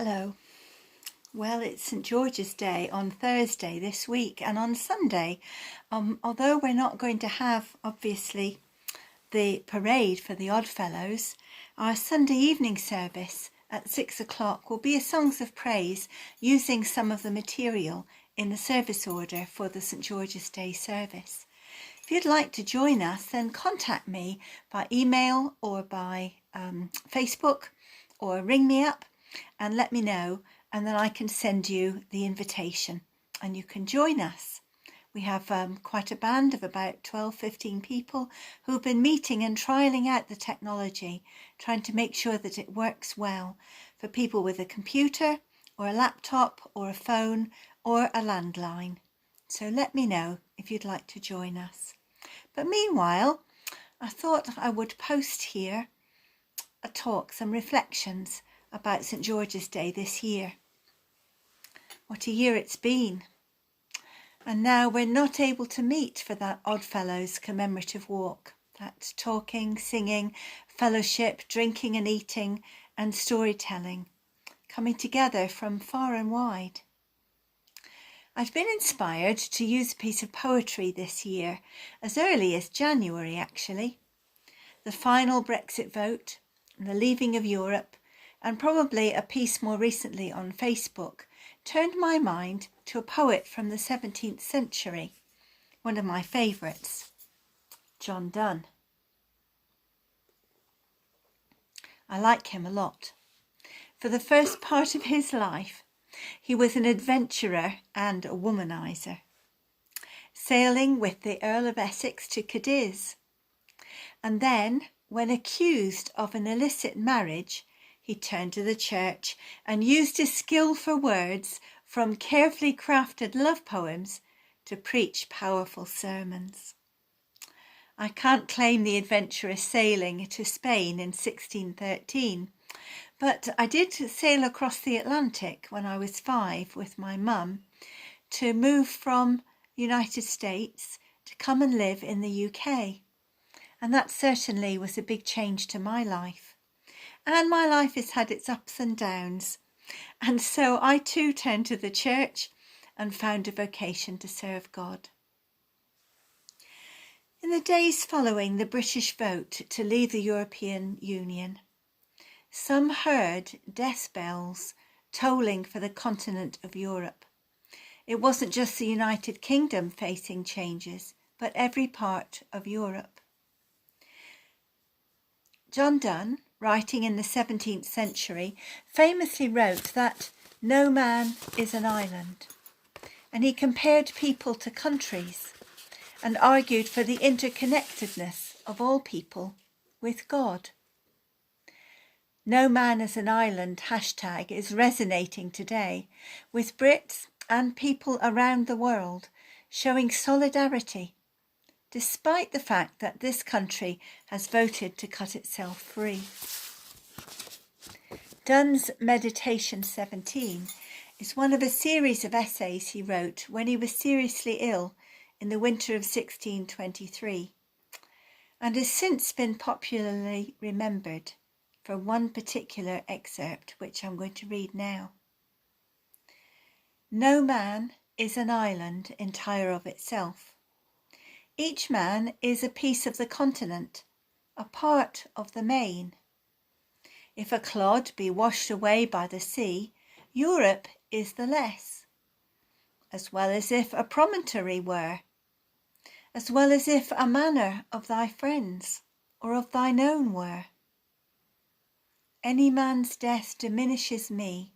Hello. Well, it's St George's Day on Thursday this week, and on Sunday, although we're not going to have, obviously, the parade for the Oddfellows, our Sunday evening service at 6 o'clock will be a Songs of Praise using some of the material in the service order for the St George's Day service. If you'd like to join us, then contact me by email or by Facebook, or ring me up and let me know, and then I can send you the invitation and you can join us. We have quite a band of about 12-15 people who've been meeting and trialling out the technology, trying to make sure that it works well for people with a computer or a laptop or a phone or a landline. So let me know if you'd like to join us. But meanwhile, I thought I would post here a talk, some reflections about St George's Day this year. What a year it's been. And now we're not able to meet for that Oddfellows commemorative walk. That talking, singing, fellowship, drinking and eating and storytelling, coming together from far and wide. I've been inspired to use a piece of poetry this year, as early as January actually. The final Brexit vote, the leaving of Europe, and probably a piece more recently on Facebook, turned my mind to a poet from the 17th century, one of my favourites, Donne. I like him a lot. For the first part of his life, he was an adventurer and a womaniser, sailing with the Earl of Essex to Cadiz. And then, when accused of an illicit marriage, he turned to the church and used his skill for words from carefully crafted love poems to preach powerful sermons. I can't claim the adventurous sailing to Spain in 1613, but I did sail across the Atlantic when I was 5 with my mum to move from the United States to come and live in the UK. And that certainly was a big change to my life. And my life has had its ups and downs. And so I too turned to the church and found a vocation to serve God. In the days following the British vote to leave the European Union, some heard death bells tolling for the continent of Europe. It wasn't just the United Kingdom facing changes, but every part of Europe. Donne, writing in the 17th century, famously wrote that no man is an island, and he compared people to countries and argued for the interconnectedness of all people with God. No man is an island hashtag is resonating today with Brits and people around the world showing solidarity, despite the fact that this country has voted to cut itself free. Donne's Meditation 17 is one of a series of essays he wrote when he was seriously ill in the winter of 1623, and has since been popularly remembered for one particular excerpt, which I'm going to read now. No man is an island entire of itself. Each man is a piece of the continent, a part of the main. If a clod be washed away by the sea, Europe is the less, as well as if a promontory were, as well as if a manor of thy friends or of thine own were. Any man's death diminishes me,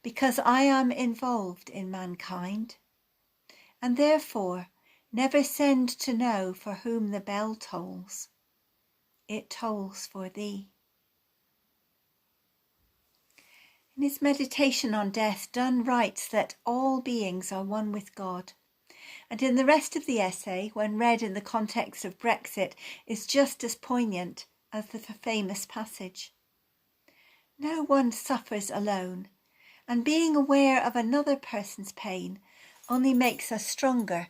because I am involved in mankind, and therefore never send to know for whom the bell tolls. It tolls for thee. In his meditation on death, Donne writes that all beings are one with God. And in the rest of the essay, when read in the context of Brexit, is just as poignant as the famous passage. No one suffers alone, and being aware of another person's pain only makes us stronger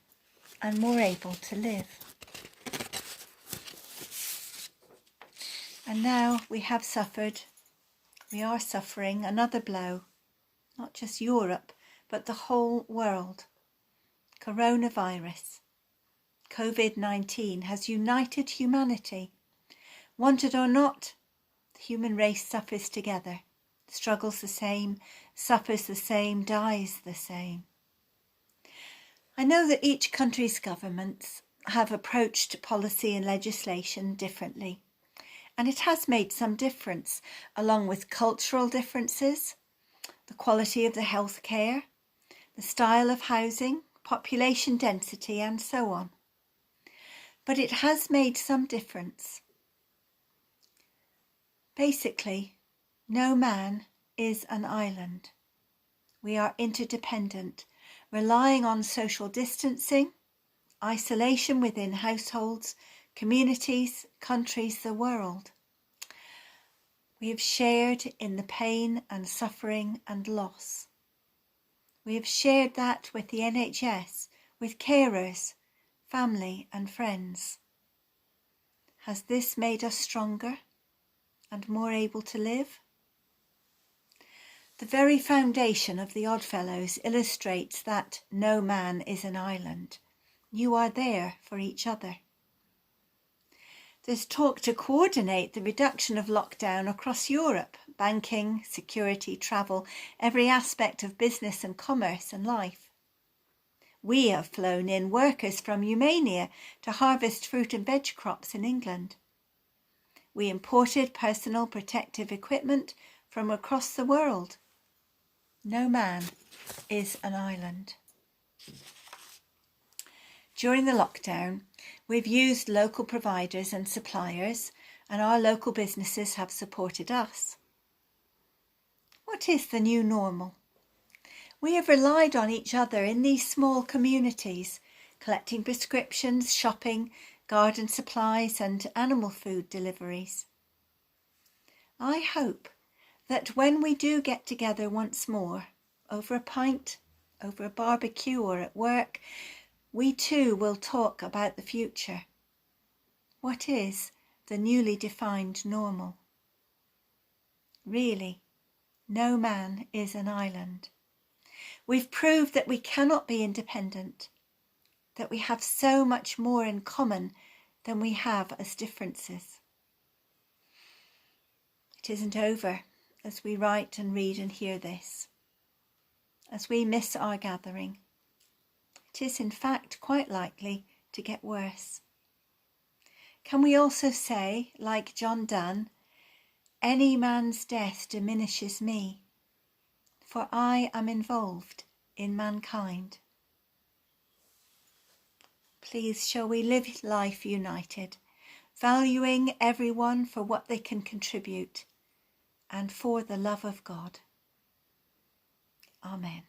and more able to live. And now we are suffering another blow not just Europe, but the whole world. Coronavirus, COVID-19 has united humanity. Wanted or not, the human race suffers together, struggles the same, suffers the same, dies the same. I know that each country's governments have approached policy and legislation differently, and it has made some difference, along with cultural differences, the quality of the healthcare, the style of housing, population density, and so on. But it has made some difference. Basically, no man is an island. We are interdependent, relying on social distancing, isolation within households, communities, countries, the world. We have shared in the pain and suffering and loss. We have shared that with the NHS, with carers, family and friends. Has this made us stronger and more able to live? The very foundation of the Oddfellows illustrates that no man is an island. You are there for each other. There's talk to coordinate the reduction of lockdown across Europe, banking, security, travel, every aspect of business and commerce and life. We have flown in workers from Romania to harvest fruit and veg crops in England. We imported personal protective equipment from across the world. No man is an island. During the lockdown, we've used local providers and suppliers, and our local businesses have supported us. What is the new normal? We have relied on each other in these small communities, collecting prescriptions, shopping, garden supplies, and animal food deliveries. I hope that when we do get together once more, over a pint, over a barbecue, or at work, we too will talk about the future. What is the newly defined normal? Really, no man is an island. We've proved that we cannot be independent, that we have so much more in common than we have as differences. It isn't over as we write and read and hear this, as we miss our gathering. It is in fact quite likely to get worse. Can we also say, like John Donne, any man's death diminishes me, for I am involved in mankind. Please, shall we live life united, valuing everyone for what they can contribute and for the love of God. Amen.